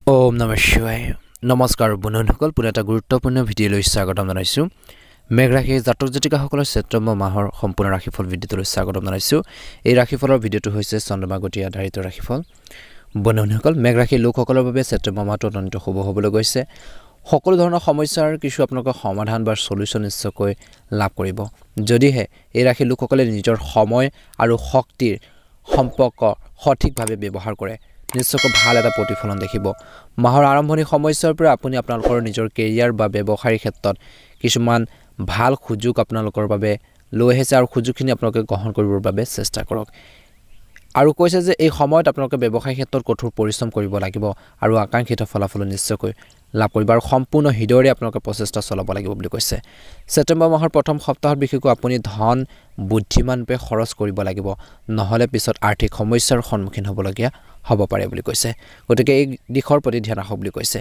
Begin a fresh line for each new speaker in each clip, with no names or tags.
ওম নমঃ শিৱায় নমস্কাৰ বন্ধুসকল পুনৰ এটা গুৰুত্বপূৰ্ণ ভিডিঅ'লৈ স্বাগতম জনাইছো মেঘ ৰাশি জাতক জাতিকাসকলৰ ছেপ্টেম্বৰ মাহৰ সম্পূৰ্ণ ৰাশিফল ভিডিঅ'লৈ স্বাগতম জনাইছো এই ৰাশিফলৰ ভিডিঅ'টো হৈছে চন্দ্ৰমা গতি আধাৰিত ৰাশিফল বন্ধুসকল মেঘ ৰাশিৰ লোকসকলৰ বাবে ছেপ্টেম্বৰ মাহটো অত্যন্ত শুভ হ'বলৈ গৈছে সকলো ধৰণৰ সমস্যাৰ কিছু আপোনালোকৰ সমাধান বা সলিউশন নিশ্চয়কৈ লাভ কৰিব যদিহে এই ৰাশিৰ লোকসকলে নিজৰ সময় আৰু শক্তিৰ সম্পৰ্ক সঠিকভাৱে ব্যৱহাৰ কৰে নিশ্চয়কৈ ভাল এটা প্ৰতিফলন দেখিব মাহৰ আৰম্ভণি সময়ৰ পৰা আপুনি আপোনালোকৰ নিজৰ কেৰিয়াৰ বা ব্যৱসায়িক ক্ষেত্ৰত কিছুমান ভাল সুযোগ আপোনালোকৰ বাবে লৈ আহিছে আৰু সুযোগখিনি আপোনালোকে গ্ৰহণ কৰিবৰ বাবে চেষ্টা কৰক আৰু কৈছে যে এই সময়ত আপোনালোকে ব্যৱসায়িক ক্ষেত্ৰত কঠোৰ পৰিশ্ৰম কৰিব লাগিব আৰু আকাংক্ষিত ফলাফল নিশ্চয়কৈ লাভ কৰিব আৰু সম্পূৰ্ণ হৃদয়ৰে আপোনালোকে প্ৰচেষ্টা চলাব লাগিব বুলি কৈছে ছেপ্টেম্বৰ মাহৰ প্ৰথম সপ্তাহত বিশেষকৈ আপুনি ধন বুদ্ধিমানভাৱে খৰচ কৰিব লাগিব নহলে পিছত আৰ্থিক সমস্যাৰ সন্মুখীন হ'বলগীয়া হ'ব পাৰে বুলি কৈছে গতিকে এই দিশৰ প্ৰতি ধ্যান ৰাখক বুলি কৈছে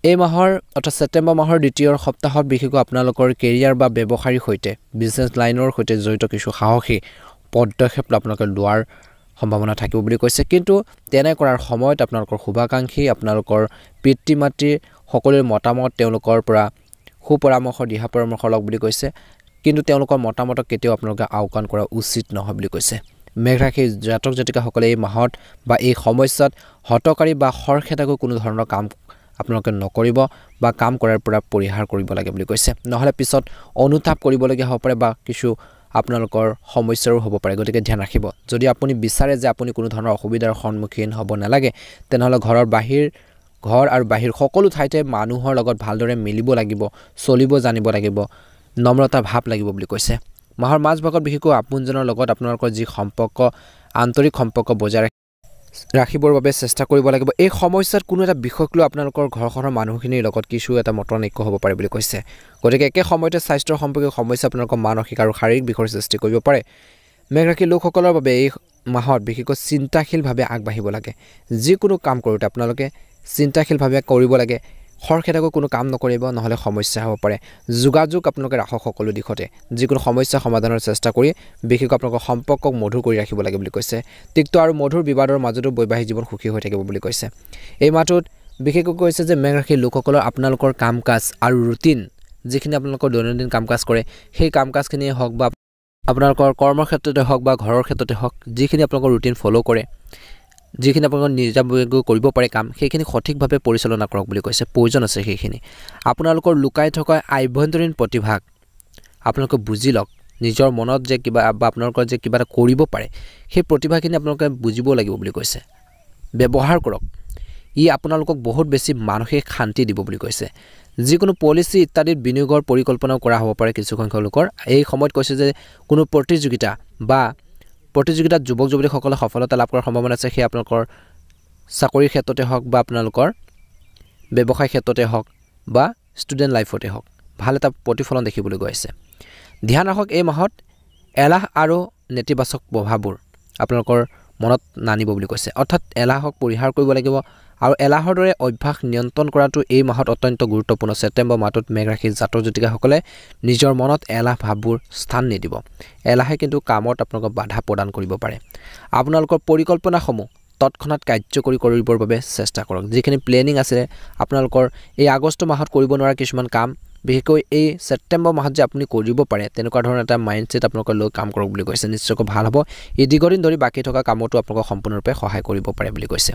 এই মাহৰ অৰ্থাৎ ছেপ্টেম্বৰ মাহৰ দ্বিতীয় সপ্তাহত বিশেষকৈ আপোনালোকৰ কেৰিয়াৰ বা ব্যৱসায়ৰ সৈতে বিজনেছ লাইনৰ সৈতে জড়িত কিছু সাহসী পদক্ষেপ আপোনালোকে লোৱাৰ সম্ভাৱনা থাকিব বুলি কৈছে কিন্তু তেনে কৰাৰ সময়ত আপোনালোকৰ শুভাকাংক্ষী আপোনালোকৰ পিতৃ মাতৃৰ সকলোৰে মতামত তেওঁলোকৰ পৰা সুপৰামৰ্শ দিহা পৰামৰ্শ লওক বুলি কৈছে কিন্তু তেওঁলোকৰ মতামতক কেতিয়াও আপোনালোকে আওকাণ কৰা উচিত নহয় বুলি কৈছে মেঘ ৰাশিৰ জাতক জাতিকাসকলে এই মাহত বা এই সময়ত হটকাৰী বা খৰখেদাকৈ কোনো ধৰণৰ কাম আপোনালোকে নকৰিব বা কাম কৰাৰ পৰা পৰিহাৰ কৰিব লাগে বুলি কৈছে নহলে পিছত অনুতাপ কৰিবলগীয়া হ'ব পাৰে বা কিছু আপোনালোকৰ সমস্যাৰো হ'ব পাৰে গতিকে ধ্যান ৰাখিব যদি আপুনি বিচাৰে যে আপুনি কোনো ধৰণৰ অসুবিধাৰ সন্মুখীন হ'ব নালাগে তেনেহলে ঘৰ আৰু বাহিৰ সকলো ঠাইতে মানুহৰ লগত ভালদৰে মিলিব লাগিব চলিব জানিব লাগিব নম্ৰতা ভাৱ লাগিব বুলি কৈছে মাহৰ মাজভাগত বিশেষকৈ আপোনজনৰ লগত আপোনালোকৰ যি সম্পৰ্ক আন্তৰিক সম্পৰ্ক বজাই ৰাখিবৰ বাবে চেষ্টা কৰিব লাগিব এই সমস্যাত কোনো এটা বিষয়ক লৈ আপোনালোকৰ ঘৰখনৰ মানুহখিনিৰ লগত কিছু এটা মতনৈক্য হ'ব পাৰে বুলি কৈছে গতিকে একে সময়তে স্বাস্থ্যৰ সম্পৰ্কীয় সমস্যা আপোনালোকৰ মানসিক আৰু শাৰীৰিক বিষয়ৰ সৃষ্টি কৰিব পাৰে মেঘ ৰাশিৰ লোকসকলৰ বাবে এই মাহত বিশেষকৈ চিন্তাশীলভাৱে আগবাঢ়িব লাগে যিকোনো কাম কৰোঁতে আপোনালোকে চিন্তাশীলভাৱে কৰিব লাগে খৰখেদাকৈ কোনো কাম নকৰিব নহলে সমস্যা হ'ব পাৰে যোগাযোগ আপোনালোকে ৰাখক সকলো দিশতে যিকোনো সমস্যা সমাধানৰ চেষ্টা কৰি বিশেষকৈ আপোনালোকৰ সম্পৰ্কক মধুৰ কৰি ৰাখিব লাগে বুলি কৈছে তিক্ত আৰু মধুৰ বিবাদৰ মাজতো বৈবাহিক জীৱন সুখী হৈ থাকিব বুলি কৈছে এই মাহটোত বিশেষকৈ কৈছে যে মেঘ ৰাশিৰ লোকসকলৰ আপোনালোকৰ কাম কাজ আৰু ৰুটিন যিখিনি আপোনালোকৰ দৈনন্দিন কাম কাজ কৰে সেই কাম কাজখিনিয়ে হওক বা আপোনালোকৰ কৰ্মৰ ক্ষেত্ৰতে হওক বা ঘৰৰ ক্ষেত্ৰতে হওক যিখিনি আপোনালোকৰ ৰুটিন ফ'ল' কৰে যিখিনি আপোনালোকৰ নিজাববীয়াকৈ কৰিব পাৰে কাম সেইখিনি সঠিকভাৱে পৰিচালনা কৰক বুলি কৈছে প্ৰয়োজন আছে সেইখিনি আপোনালোকৰ লুকাই থকা আভ্যন্তৰীণ প্ৰতিভাক আপোনালোকে বুজি লওক নিজৰ মনত যে কিবা বা আপোনালোকৰ যে কিবা এটা কৰিব পাৰে সেই প্ৰতিভাখিনি আপোনালোকে বুজিব লাগিব বুলি কৈছে ব্যৱহাৰ কৰক ই আপোনালোকক বহুত বেছি মানসিক শান্তি দিব বুলি কৈছে যিকোনো পলিচি ইত্যাদিৰ বিনিয়োগৰ পৰিকল্পনাও কৰা হ'ব পাৰে কিছু সংখ্যক লোকৰ এই সময়ত কৈছে যে কোনো প্ৰতিযোগিতাত যুৱক যুৱতীসকলে সফলতা লাভ কৰাৰ সম্ভাৱনা আছে সেই আপোনালোকৰ চাকৰিৰ ক্ষেত্ৰতে হওক বা আপোনালোকৰ ব্যৱসায় ক্ষেত্ৰতে হওক বা ষ্টুডেণ্ট লাইফতে হওক ভাল এটা প্ৰতিফলন দেখিবলৈ গৈ আছে ধ্যান ৰাখক এই মাহত এলাহ আৰু নেতিবাচক প্ৰভাৱবোৰ আপোনালোকৰ মনত নানিব বুলি কৈছে অৰ্থাৎ এলাহক পৰিহাৰ কৰিব লাগিব আৰু এলাহৰ দৰে অভ্যাস নিয়ন্ত্ৰণ কৰাটো এই মাহত অত্যন্ত গুৰুত্বপূৰ্ণ ছেপ্টেম্বৰ মাহটোত মেঘ ৰাশিৰ জাতক জাতিকাসকলে নিজৰ মনত এলাহ ভাৱবোৰ স্থান নিদিব এলাহে কিন্তু কামত আপোনালোকক বাধা প্ৰদান কৰিব পাৰে আপোনালোকৰ পৰিকল্পনাসমূহ তৎক্ষণাৎ কাৰ্যকৰী কৰিবৰ বাবে চেষ্টা কৰক যিখিনি প্লেনিং আছে আপোনালোকৰ এই আগষ্ট মাহত কৰিব নোৱাৰা কিছুমান কাম বিশেষকৈ এই ছেপ্টেম্বৰ মাহত যে আপুনি কৰিব পাৰে তেনেকুৱা ধৰণৰ এটা মাইণ্ডছেট আপোনালোকে লৈ কাম কৰক বুলি কৈছে নিশ্চয়কৈ ভাল হ'ব এই দীৰ্ঘদিন ধৰি বাকী থকা কামতো আপোনালোকক সম্পূৰ্ণৰূপে সহায় কৰিব পাৰে বুলি কৈছে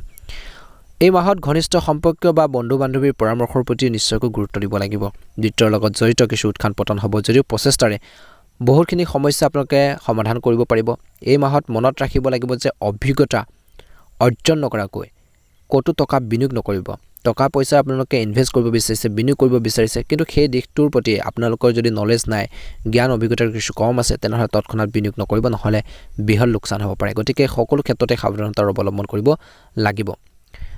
এই মাহত ঘনিষ্ঠ সম্পৰ্কীয় বা বন্ধু বান্ধৱীৰ পৰামৰ্শৰ প্ৰতি নিশ্চয়কৈ গুৰুত্ব দিব লাগিব দ্বিতীয়ৰ লগত জড়িত কিছু উত্থান পতন হ'ব যদিও প্ৰচেষ্টাৰে বহুতখিনি সমস্যা আপোনালোকে সমাধান কৰিব পাৰিব এই মাহত মনত ৰাখিব লাগিব যে অভিজ্ঞতা অৰ্জন নকৰাকৈ ক'তো টকা বিনিয়োগ নকৰিব টকা পইচা আপোনালোকে ইনভেষ্ট কৰিব বিচাৰিছে বিনিয়োগ কৰিব বিচাৰিছে কিন্তু সেই দিশটোৰ প্ৰতি আপোনালোকৰ যদি নলেজ নাই জ্ঞান অভিজ্ঞতাৰ কিছু কম আছে তেনেহ'লে তৎক্ষণাৎ বিনিয়োগ নকৰিব নহ'লে বৃহৎ লোকচান হ'ব পাৰে গতিকে সকলো ক্ষেত্ৰতে সাৱধানতাৰ অৱলম্বন কৰিব লাগিব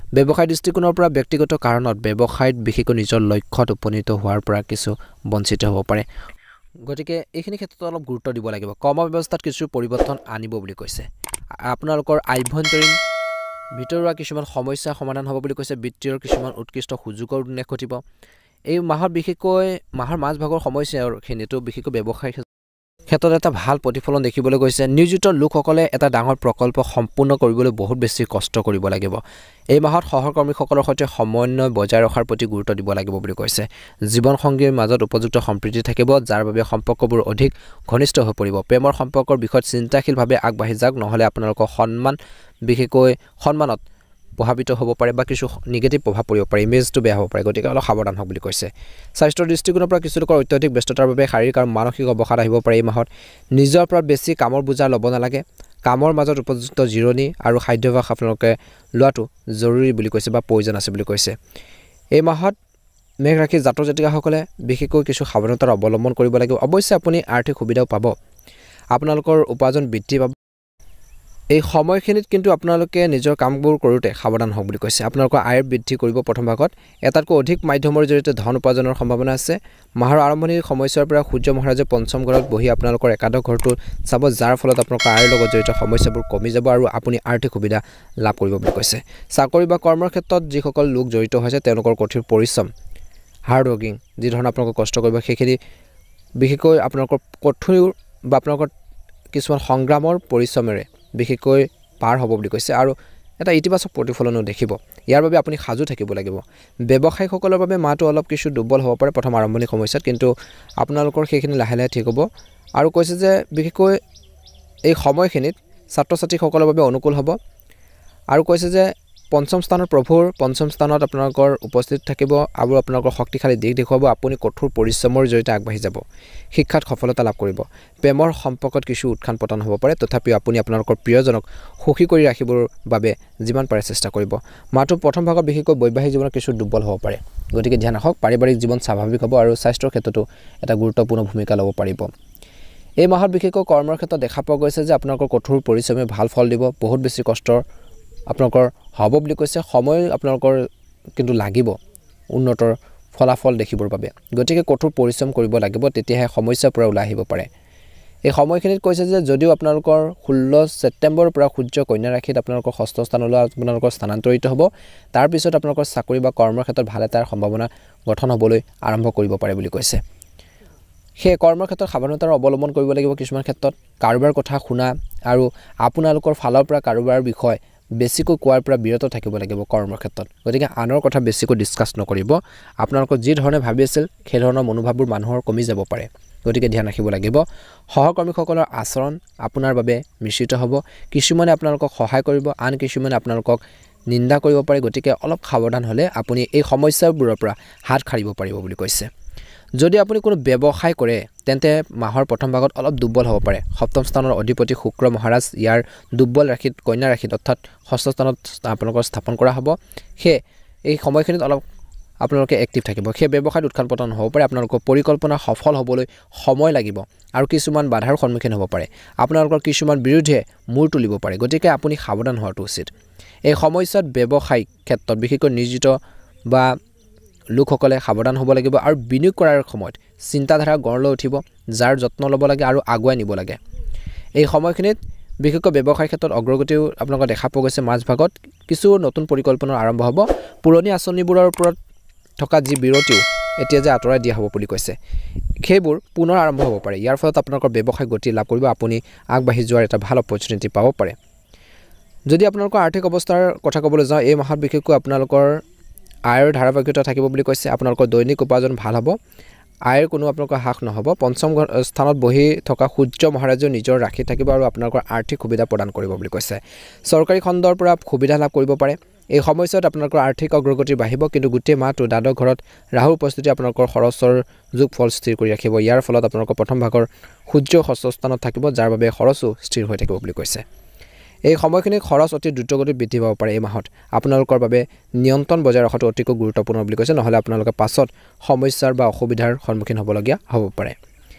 ব্যৱসায় দৃষ্টিকোণৰ পৰা ব্যক্তিগত কাৰণত ব্যৱসায়ত বিশেষকৈ নিজৰ লক্ষ্যত উপনীত হোৱাৰ পৰা কিছু বঞ্চিত হ'ব পাৰে গতিকে এইখিনি ক্ষেত্ৰত অলপ গুৰুত্ব দিব লাগিব কৰ্ম ব্যৱস্থাত কিছু পৰিৱৰ্তন আনিব বুলি কৈছে আপোনালোকৰ আভ্যন্তৰীণ ভিতৰুৱা কিছুমান সমস্যা সমাধান হ'ব বুলি কৈছে বিত্তীয় কিছুমান উৎকৃষ্ট সুযোগৰ উন্মেষ ঘটিব এই মাহত বিশেষকৈ মাহৰ মাজভাগৰ সমস্যাখিনিতো বিশেষকৈ ব্যৱসায় ক্ষেত্ৰত এটা ভাল প্ৰতিফলন দেখিবলৈ গৈছে। নিয়োজিত লোকসকলে এটা ডাঙৰ প্ৰকল্প সম্পূৰ্ণ কৰিবলৈ বহুত বেছি কষ্ট কৰিব লাগিব। এই মাহত সহকৰ্মীসকলৰ সৈতে সমন্বয় বজাই ৰখাৰ প্ৰতি গুৰুত্ব দিব লাগিব বুলি কৈছে। জীৱনসংগীৰ মাজত উপযুক্ত সম্প্ৰীতি থাকিব, যাৰ বাবে সম্পৰ্কবোৰ অধিক ঘনিষ্ঠ হৈ পৰিব। প্ৰেমৰ সম্পৰ্কৰ বিষয়ত চিন্তাশীলভাৱে আগবাঢ়ি যাওক, নহ'লে আপোনালোকৰ বিশেষকৈ সন্মানত প্ৰভাৱিত হ'ব পাৰে বা কিছু নিগেটিভ প্ৰভাৱ পৰিব পাৰে, ইমেজটো বেয়া হ'ব পাৰে। গতিকে অলপ সাৱধান হওক বুলি কৈছে। স্বাস্থ্যৰ দৃষ্টিকোণৰ পৰা কিছু লোকৰ অত্যধিক ব্যস্ততাৰ বাবে শাৰীৰিক আৰু মানসিক অৱসাদ আহিব পাৰে। এই মাহত নিজৰ ওপৰত বেছি কামৰ বোজা ল'ব নালাগে। কামৰ মাজত উপযুক্ত জিৰণি আৰু খাদ্যাভ্যাস আপোনালোকে লোৱাটো জৰুৰী বুলি কৈছে বা প্ৰয়োজন আছে বুলি কৈছে। এই মাহত মেঘ ৰাশিৰ জাতক জাতিকাসকলে বিশেষকৈ কিছু সাৱধানতাৰ অৱলম্বন কৰিব লাগিব। অৱশ্যে আপুনি আৰ্থিক সুবিধাও পাব, আপোনালোকৰ উপাৰ্জন বৃদ্ধি পাব। এই সময়খিনিত কিন্তু আপোনালোকে নিজৰ কামবোৰ কৰোঁতে সাৱধান হওক বুলি কৈছে। আপোনালোকৰ আয় বৃদ্ধি কৰিব। প্ৰথম ভাগত এটাতকৈ অধিক মাধ্যমৰ জৰিয়তে ধন উপাৰ্জনৰ সম্ভাৱনা আছে। মাহৰ আৰম্ভণিৰ সময়ছোৱাৰ পৰা সূৰ্য মহাৰাজে পঞ্চম ঘৰত বহি আপোনালোকৰ একাদশ ঘৰটো চাব, যাৰ ফলত আপোনালোকৰ আয়ৰ লগত জড়িত সমস্যাবোৰ কমি যাব আৰু আপুনি আৰ্থিক সুবিধা লাভ কৰিব বুলি কৈছে। চাকৰি বা কৰ্মৰ ক্ষেত্ৰত যিসকল লোক জড়িত হৈছে তেওঁলোকৰ কঠোৰ পৰিশ্ৰম, হাৰ্ড ৱৰ্কিং, যি ধৰণে আপোনালোকে কষ্ট কৰিব সেইখিনি বিশেষকৈ আপোনালোকৰ কঠোৰ বা আপোনালোকৰ কিছুমান সংগ্ৰামৰ পৰিশ্ৰমেৰে বিশেষকৈ পাৰ হ'ব বুলি কৈছে আৰু এটা ইতিবাচক প্ৰতিফলনো দেখিব। ইয়াৰ বাবে আপুনি সাজু থাকিব লাগিব। ব্যৱসায়ীসকলৰ বাবে মাহটো অলপ কিছু দুৰ্বল হ'ব পাৰে প্ৰথম আৰম্ভণি সময়ছোৱাত, কিন্তু আপোনালোকৰ সেইখিনি লাহে লাহে ঠিক হ'ব। আৰু কৈছে যে বিশেষকৈ এই সময়খিনিত ছাত্ৰ ছাত্ৰীসকলৰ বাবে অনুকূল হ'ব। আৰু কৈছে যে পঞ্চম স্থানত প্ৰভুৰ পঞ্চম স্থানত আপোনালোকৰ উপস্থিত থাকিব আৰু আপোনালোকৰ শক্তিশালী দিশ দেখুৱাব। আপুনি কঠোৰ পৰিশ্ৰমৰ জৰিয়তে আগবাঢ়ি যাব, শিক্ষাত সফলতা লাভ কৰিব। প্ৰেমৰ সম্পৰ্কত কিছু উত্থান পতন হ'ব পাৰে, তথাপিও আপুনি আপোনালোকৰ প্ৰিয়জনক সুখী কৰি ৰাখিবৰ বাবে যিমান পাৰে চেষ্টা কৰিব। মাহটোৰ প্ৰথম ভাগত বিশেষকৈ বৈবাহিক জীৱনত কিছু দুৰ্বল হ'ব পাৰে, গতিকে ধ্যান ৰাখক। পাৰিবাৰিক জীৱন স্বাভাৱিক হ'ব আৰু স্বাস্থ্যৰ ক্ষেত্ৰতো এটা গুৰুত্বপূৰ্ণ ভূমিকা ল'ব পাৰিব। এই মাহত বিশেষকৈ কৰ্মৰ ক্ষেত্ৰত দেখা পোৱা গৈছে যে আপোনালোকৰ কঠোৰ পৰিশ্ৰমে ভাল ফল দিব। বহুত বেছি কষ্ট আপোনালোকৰ হ'ব বুলি কৈছে। সময় আপোনালোকৰ কিন্তু লাগিব উন্নতৰ ফলাফল দেখিবৰ বাবে, গতিকে কঠোৰ পৰিশ্ৰম কৰিব লাগিব, তেতিয়াহে সমস্যাৰ পৰা ওলাই আহিব পাৰে। এই সময়খিনিত কৈছে যে যদিও আপোনালোকৰ 16 ছেপ্টেম্বৰৰ পৰা সূৰ্য কন্যা ৰাশিত আপোনালোকৰ ষষ্ঠ স্থানলৈ আপোনালোকৰ স্থানান্তৰিত হ'ব, তাৰপিছত আপোনালোকৰ চাকৰি বা কৰ্মৰ ক্ষেত্ৰত ভাল এটাৰ সম্ভাৱনা গঠন হ'বলৈ আৰম্ভ কৰিব পাৰে বুলি কৈছে। সেই কৰ্মৰ ক্ষেত্ৰত সাৱধানতাৰ অৱলম্বন কৰিব লাগিব। কিছুমান ক্ষেত্ৰত কাৰোবাৰ কথা শুনা আৰু আপোনালোকৰ ফালৰ পৰা কাৰোবাৰ বিষয় বেছিকৈ কোৱাৰ পৰা বিৰত থাকিব লাগিব কৰ্মৰ ক্ষেত্ৰত। গতিকে আনৰ কথা বেছিকৈ ডিছকাছ নকৰিব। আপোনালোকৰ যি ধৰণে ভাবি আছিল সেই ধৰণৰ মনোভাৱবোৰ মানুহৰ কমি যাব পাৰে, গতিকে ধ্যান ৰাখিব লাগিব। সহকৰ্মীসকলৰ আচৰণ আপোনাৰ বাবে মিশ্ৰিত হ'ব। কিছুমানে আপোনালোকক সহায় কৰিব, আন কিছুমানে আপোনালোকক নিন্দা কৰিব পাৰে, গতিকে অলপ সাৱধান হ'লে আপুনি এই সমস্যাবোৰৰ পৰা হাত সাৰিব পাৰিব বুলি কৈছে। যদি আপুনি কোনো ব্যৱসায় কৰে তেন্তে মাহৰ প্ৰথম ভাগত অলপ দুৰ্বল হ'ব পাৰে। সপ্তম স্থানৰ অধিপতি শুক্ৰ মহাৰাজ ইয়াৰ দুৰ্বল ৰাশিত কন্যা ৰাশিত অৰ্থাৎ ষষ্ঠ স্থানত আপোনালোকৰ স্থাপন কৰা হ'ব। সেয়ে এই সময়খিনিত অলপ আপোনালোকে এক্টিভ থাকিব। সেই ব্যৱসায়ত উত্থান পতন হ'ব পাৰে। আপোনালোকৰ পৰিকল্পনা সফল হ'বলৈ সময় লাগিব আৰু কিছুমান বাধাৰ সন্মুখীন হ'ব পাৰে। আপোনালোকৰ কিছুমান বিৰোধীয়ে মূৰ তুলিব পাৰে, গতিকে আপুনি সাৱধান হোৱাটো উচিত। এই সময়ছোৱাত ব্যৱসায়িক ক্ষেত্ৰত বিশেষকৈ নিয়োজিত বা লোকসকলে সাৱধান হ'ব লাগিব আৰু বিনিয়োগ কৰাৰ সময়ত চিন্তাধাৰা গঢ় লৈ উঠিব, যাৰ যত্ন ল'ব লাগে আৰু আগুৱাই নিব লাগে। এই সময়খিনিত বিশেষকৈ ব্যৱসায়ৰ ক্ষেত্ৰত অগ্ৰগতিও আপোনালোকৰ দেখা পোৱা গৈছে। মাজভাগত কিছু নতুন পৰিকল্পনা আৰম্ভ হ'ব। পুৰণি আঁচনিবোৰৰ ওপৰত থকা যি বিৰতিও এতিয়া যে আঁতৰাই দিয়া হ'ব বুলি কৈছে, সেইবোৰ পুনৰ আৰম্ভ হ'ব পাৰে। ইয়াৰ ফলত আপোনালোকৰ ব্যৱসায় গতি লাভ কৰিব, আপুনি আগবাঢ়ি যোৱাৰ এটা ভাল অপৰচুনিটি পাব পাৰে। যদি আপোনালোকৰ আৰ্থিক অৱস্থাৰ কথা ক'বলৈ যাওঁ, এই মাহত বিশেষকৈ আপোনালোকৰ আয়ৰ ধাৰাবাহিকতা থাকিব বুলি কৈছে। আপোনালোকৰ দৈনিক উপাৰ্জন ভাল হ'ব, আয়ৰ কোনো আপোনালোকৰ হ্ৰাস নহ'ব। পঞ্চম স্থানত বহি থকা সূৰ্য মহাৰাজেও নিজৰ ৰাশিত থাকিব আৰু আপোনালোকৰ আৰ্থিক সুবিধা প্ৰদান কৰিব বুলি কৈছে। চৰকাৰী খণ্ডৰ পৰা সুবিধা লাভ কৰিব পাৰে। এই সময়ছোৱাত আপোনালোকৰ আৰ্থিক অগ্ৰগতি বাঢ়িব, কিন্তু গোটেই মাহটো দ্বাদশ ঘৰত ৰাহুৰ উপস্থিতি আপোনালোকৰ খৰচৰ যোগফল স্থিৰ কৰি ৰাখিব। ইয়াৰ ফলত আপোনালোকৰ প্ৰথম ভাগৰ সূৰ্য ষষ্ঠ স্থানত থাকিব, যাৰ বাবে খৰচো স্থিৰ হৈ থাকিব বুলি কৈছে। এই সময়খিনিত খৰচ অতি দ্ৰুতগতিত বৃদ্ধি পাব পাৰে। এই মাহত আপোনালোকৰ বাবে নিয়ন্ত্ৰণ বজাই ৰখাটো অতিকৈ গুৰুত্বপূৰ্ণ বুলি কৈছে, নহ'লে আপোনালোকে পাছত সমস্যাৰ বা অসুবিধাৰ সন্মুখীন হ'বলগীয়া হ'ব পাৰে।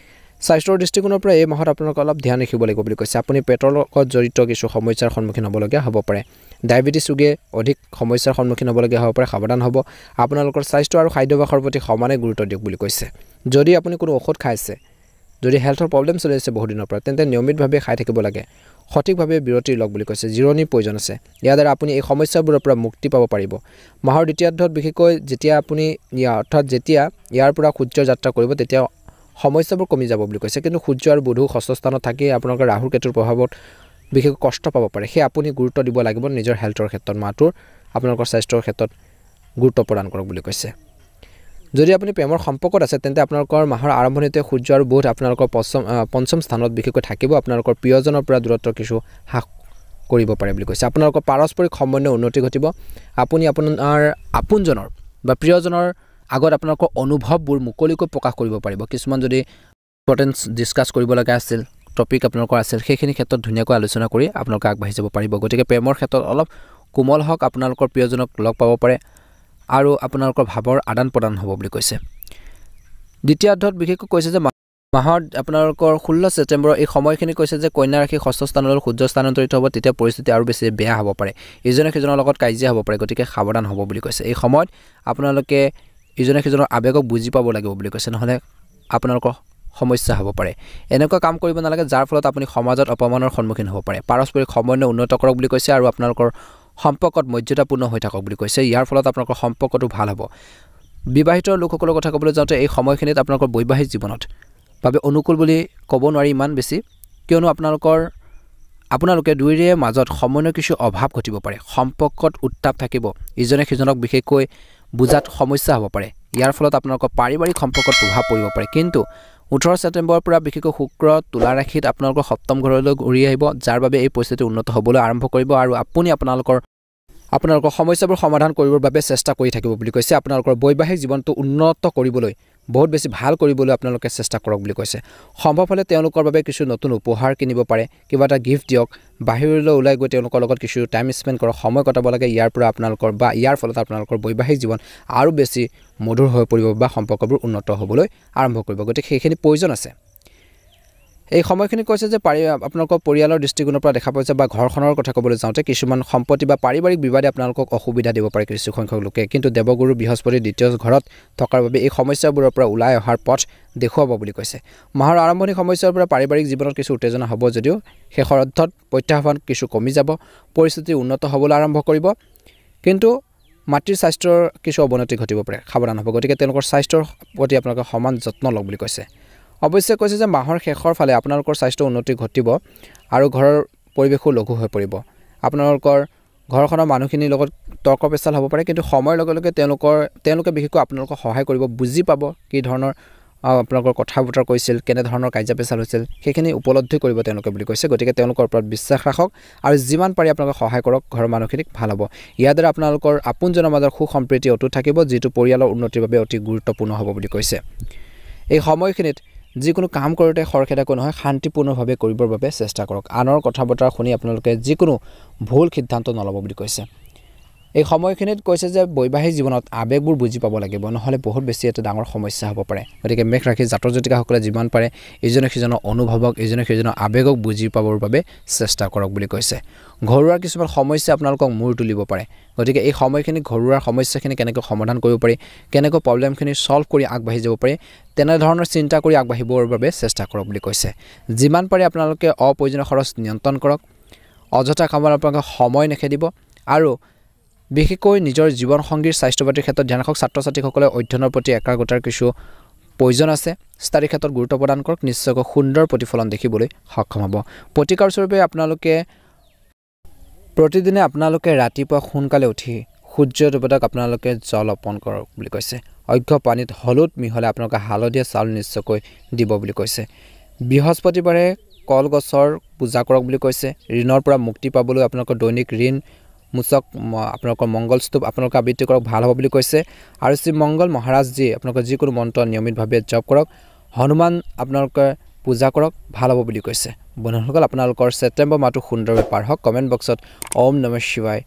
স্বাস্থ্যৰ দৃষ্টিকোণৰ পৰা এই মাহত আপোনালোকে অলপ ধ্যান ৰাখিব লাগিব বুলি কৈছে। আপুনি পেটৰ লগত জড়িত কিছু সমস্যাৰ সন্মুখীন হ'বলগীয়া হ'ব পাৰে। ডায়েবেটিছ ৰোগে অধিক সমস্যাৰ সন্মুখীন হ'বলগীয়া হ'ব পাৰে, সাৱধান হ'ব। আপোনালোকৰ স্বাস্থ্য আৰু খাদ্যাভ্যাসৰ প্ৰতি সমানে গুৰুত্ব দিয়ক বুলি কৈছে। যদি আপুনি কোনো ঔষধ খাইছে, যদি হেল্থৰ প্ৰব্লেম চলি আছে বহু দিনৰ পৰা, তেন্তে নিয়মিতভাৱে খাই থাকিব লাগে। সঠিকভাৱে বিৰতি লওক বুলি কৈছে। জিৰণিৰ প্ৰয়োজন আছে। ইয়াৰ দ্বাৰা আপুনি এই সমস্যাবোৰৰ পৰা মুক্তি পাব পাৰিব। মাহৰ দ্বিতীয়াৰ্ধত বিশেষকৈ যেতিয়া আপুনি অৰ্থাৎ যেতিয়া ইয়াৰ পৰা সূৰ্য যাত্ৰা কৰিব, তেতিয়া সমস্যাবোৰ কমি যাব বুলি কৈছে কিন্তু সূৰ্য আৰু বুধ ষষ্ঠ স্থানত থাকি আপোনালোকৰ ৰাহু কেতুৰ প্ৰভাৱত বিশেষ কষ্ট পাব পাৰে সেই আপুনি গুৰুত্ব দিব লাগিব নিজৰ হেলথৰ ক্ষেত্ৰত মাহটোৰ আপোনালোকৰ স্বাস্থ্যৰ ক্ষেত্ৰত গুৰুত্ব প্ৰদান কৰক বুলি কৈছে যদি আপুনি প্ৰেমৰ সম্পৰ্কত আছে তেন্তে আপোনালোকৰ মাহৰ আৰম্ভণিতে সূৰ্য আৰু বুধ আপোনালোকৰ পঞ্চম স্থানত বিশেষকৈ থাকিব আপোনালোকৰ প্ৰিয়জনৰ পৰা দূৰত্ব কিছু হ্ৰাস কৰিব পাৰে বুলি কৈছে আপোনালোকৰ পাৰস্পৰিক সম্বন্ধৰ উন্নতি ঘটিব আপুনি আপোনাৰ আপোনজনৰ বা প্ৰিয়জনৰ আগত আপোনালোকৰ অনুভৱবোৰ মুকলিকৈ প্ৰকাশ কৰিব পাৰিব কিছুমান যদি ইম্পৰ্টেন্স ডিসকাস কৰিব লগা আছিল টপিক আপোনালোকৰ আছিল সেইখিনি ক্ষেত্ৰত ধুনীয়াকৈ আলোচনা কৰি আপোনালোকে আগবাঢ়ি যাব পাৰিব গতিকে প্ৰেমৰ ক্ষেত্ৰত অলপ কোমল হওক আপোনালোকৰ প্ৰিয়জনক লগ পাব পাৰে আৰু আপোনালোকৰ ভাৱৰ আদান প্ৰদান হ'ব বুলি কৈছে দ্বিতীয় অধ্যায়ত বিশেষকৈ কৈছে যে মাহৰ আপোনালোকৰ 16 ছেপ্টেম্বৰ এই সময়খিনি কৈছে যে কন্যা ৰাশি ষষ্ঠ স্থানলৈ সূৰ্য স্থানান্তৰিত হ'ব তেতিয়া পৰিস্থিতি আৰু বেছি বেয়া হ'ব পাৰে ইজনে সিজনৰ লগত কাজিয়া হ'ব পাৰে গতিকে সাৱধান হ'ব বুলি কৈছে এই সময়ত আপোনালোকে ইজনে সিজনৰ আবেগক বুজি পাব লাগিব বুলি কৈছে নহলে আপোনালোকৰ সমস্যা হ'ব পাৰে এনেকুৱা কাম কৰিব নালাগে যাৰ ফলত আপুনি সমাজত অপমানৰ সন্মুখীন হ'ব পাৰে পাৰস্পৰিক সম্বন্ধ উন্নত কৰক বুলি কৈছে আৰু আপোনালোকৰ সম্পৰ্কত মৰ্যাদাপূৰ্ণ হৈ থাকক বুলি কৈছে ইয়াৰ ফলত আপোনালোকৰ সম্পৰ্কটো ভাল হ'ব বিবাহিত লোকসকলৰ কথা ক'বলৈ যাওঁতে এই সময়খিনিত আপোনালোকৰ বৈবাহিক জীৱনত বাবে অনুকূল বুলি ক'ব নোৱাৰি ইমান বেছি কিয়নো আপোনালোকে দুয়োৰে মাজত সমন্বয়ৰ কিছু অভাৱ ঘটিব পাৰে সম্পৰ্কত উত্তাপ থাকিব ইজনে সিজনক বিশেষকৈ বুজাত সমস্যা হ'ব পাৰে ইয়াৰ ফলত আপোনালোকৰ পাৰিবাৰিক সম্পৰ্কত প্ৰভাৱ পৰিব পাৰে কিন্তু 18 ছেপ্টেম্বৰৰ পৰা বিশেষকৈ শুক্ৰ তুলা ৰাশিত আপোনালোকৰ সপ্তম ঘৰলৈ ঘূৰি আহিব যাৰ বাবে এই পৰিস্থিতি উন্নত হ'বলৈ আৰম্ভ কৰিব আৰু আপুনি আপোনালোকৰ সমস্যাবোৰ সমাধান কৰিবৰ বাবে চেষ্টা কৰি থাকিব বুলি কৈছে আপোনালোকৰ বৈবাহিক জীৱনটো উন্নত কৰিবলৈ বহুত বেছি ভাল কৰিবলৈ আপোনালোকে চেষ্টা কৰক বুলি কৈছে সম্ভৱ হ'লে তেওঁলোকৰ বাবে কিছু নতুন উপহাৰ কিনিব পাৰে কিবা এটা গিফট দিয়ক বাহিৰলৈ ওলাই গৈ তেওঁলোকৰ লগত কিছু টাইম স্পেন্ড কৰক সময় কটাব লাগে ইয়াৰ পৰা আপোনালোকৰ বা ইয়াৰ ফলত আপোনালোকৰ বৈবাহিক জীৱন আৰু বেছি মধুৰ হৈ পৰিব বা সম্পৰ্কবোৰ উন্নত হ'বলৈ আৰম্ভ কৰিব গতিকে সেইখিনি প্ৰয়োজন আছে এই সময়খিনি কৈছে যে আপোনালোকৰ পৰিয়ালৰ দৃষ্টিকোণৰ পৰা দেখা পাইছে বা ঘৰখনৰ কথা ক'বলৈ যাওঁতে কিছুমান সম্পত্তি বা পাৰিবাৰিক বিবাদে আপোনালোকক অসুবিধা দিব পাৰে কিছু সংখ্যক লোকে কিন্তু দেৱগুৰু বৃহস্পতি দ্বিতীয় ঘৰত থকাৰ বাবে এই সমস্যাবোৰৰ পৰা ওলাই অহাৰ পথ দেখুৱাব বুলি কৈছে মাহৰ আৰম্ভণি সমস্যাৰ পৰা পাৰিবাৰিক জীৱনত কিছু উত্তেজনা হ'ব যদিও শেষৰ অৰ্থত প্ৰত্যাহ্বান কিছু কমি যাব পৰিস্থিতি উন্নত হ'বলৈ আৰম্ভ কৰিব কিন্তু মাতৃৰ স্বাস্থ্যৰ কিছু অৱনতি ঘটিব পাৰে সাৱধান হ'ব গতিকে তেওঁলোকৰ স্বাস্থ্যৰ প্ৰতি আপোনালোকে সমান যত্ন লওক বুলি কৈছে অৱশ্যে কৈছে যে মাহৰ শেষৰ ফালে আপোনালোকৰ স্বাস্থ্য উন্নতি ঘটিব আৰু ঘৰৰ পৰিৱেশো লঘু হৈ পৰিব আপোনালোকৰ ঘৰখনৰ মানুহখিনিৰ লগত তৰ্ক পেচাল হ'ব পাৰে কিন্তু সময়ৰ লগে লগে তেওঁলোকে বিশেষকৈ আপোনালোকক সহায় কৰিব বুজি পাব কি ধৰণৰ আপোনালোকৰ কথা বতৰা কৈছিল কেনে ধৰণৰ কাৰ্য পেচাল হৈছিল সেইখিনি উপলব্ধি কৰিব তেওঁলোকে বুলি কৈছে গতিকে তেওঁলোকৰ ওপৰত বিশ্বাস ৰাখক আৰু যিমান পাৰি আপোনালোকে সহায় কৰক ঘৰৰ মানুহখিনিক ভাল হ'ব ইয়াৰ দ্বাৰা আপোনালোকৰ আপোনজনৰ মাজত সুসম্প্ৰীতি অটুট থাকিব যিটো পৰিয়ালৰ উন্নতিৰ বাবে অতি গুৰুত্বপূৰ্ণ হ'ব বুলি কৈছে এই সময়খিনিত যিকোনো কাম কৰোঁতে খৰখেদাকৈ নহয় শান্তিপূৰ্ণভাৱে কৰিবৰ বাবে চেষ্টা কৰক আনৰ কথা বতৰা শুনি আপোনালোকে যিকোনো ভুল সিদ্ধান্ত নল'ব বুলি কৈছে এই সময়খিনিত কৈছে যে বৈবাহিক জীৱনত আবেগবোৰ বুজি পাব লাগিব নহলে বহুত বেছি এটা ডাঙৰ সমস্যা হ'ব পাৰে গতিকে মেঘ ৰাশি জাতক জাতিকাসকলে যিমান পাৰে ইজনে সিজনৰ অনুভৱক ইজনে সিজনৰ আবেগক বুজি পাবৰ বাবে চেষ্টা কৰক বুলি কৈছে ঘৰুৱাৰ কিছুমান সমস্যা আপোনালোকক মূৰ তুলিব পাৰে গতিকে এই সময়খিনি ঘৰুৱাৰ সমস্যাখিনি কেনেকৈ সমাধান কৰিব পাৰি কেনেকৈ প্ৰবলেমখিনি সলভ কৰি আগবাঢ়ি যাব পাৰি তেনে ধৰণৰ চিন্তা কৰি আগবাঢ়িবৰ বাবে চেষ্টা কৰক বুলি কৈছে যিমান পাৰে আপোনালোকে অপ্ৰয়োজনীয় খৰচ নিয়ন্ত্ৰণ কৰক অযথা কামত আপোনালোকে সময় নেখেদিব আৰু বিশেষকৈ নিজৰ জীৱন সংগীৰ স্বাস্থ্য পাতিৰ ক্ষেত্ৰত ধ্যান ৰাখক ছাত্ৰ ছাত্ৰীসকলে অধ্যয়নৰ প্ৰতি একাগ্ৰতাৰ কিছু প্ৰয়োজন আছে স্থায়ী ক্ষেত্ৰত গুৰুত্ব প্ৰদান কৰক নিশ্চয়কৈ সুন্দৰ প্ৰতিফলন দেখিবলৈ সক্ষম হ'ব প্ৰতিকাৰ স্বৰূপে আপোনালোকে প্ৰতিদিনে ৰাতিপুৱা সোনকালে উঠি সূৰ্য দেৱতাক আপোনালোকে জল অৰ্পণ কৰক বুলি কৈছে অৰ্ঘ্য পানীত হলুদ মিহলাই আপোনালোকে হালধীয়া চাউল নিশ্চয়কৈ দিব বুলি কৈছে বৃহস্পতিবাৰে কলগছৰ পূজা কৰক বুলি কৈছে ঋণৰ পৰা মুক্তি পাবলৈ আপোনালোকৰ দৈনিক ঋণ মুচক আপোনালোকৰ মংগল স্তূপ আপোনালোকে আবৃত্তি কৰক ভাল হ'ব বুলি কৈছে আৰু শ্ৰী মংগল মহাৰাজ যি আপোনালোকৰ যিকোনো মন্ত্ৰ নিয়মিতভাৱে জপ কৰক হনুমান আপোনালোকে পূজা কৰক ভাল হ'ব বুলি কৈছে বন্ধুসকল আপোনালোকৰ ছেপ্টেম্বৰ মাহটো সুন্দৰভাৱে পাৰ হওক কমেণ্ট বক্সত ওম নমঃ শিৱায়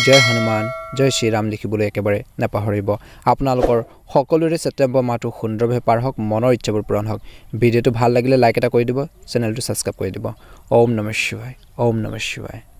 জয় হনুমান জয় শ্ৰীৰাম লিখিবলৈ একেবাৰে নাপাহৰিব আপোনালোকৰ সকলোৰে ছেপ্টেম্বৰ মাহটো সুন্দৰভাৱে পাৰ হওক মনৰ ইচ্ছাবোৰ পূৰণ হওক ভিডিঅ'টো ভাল লাগিলে লাইক এটা কৰি দিব চেনেলটো ছাবস্ক্ৰাইব কৰি দিব ওম নমঃ শিৱায় ওম নমঃ শিৱায়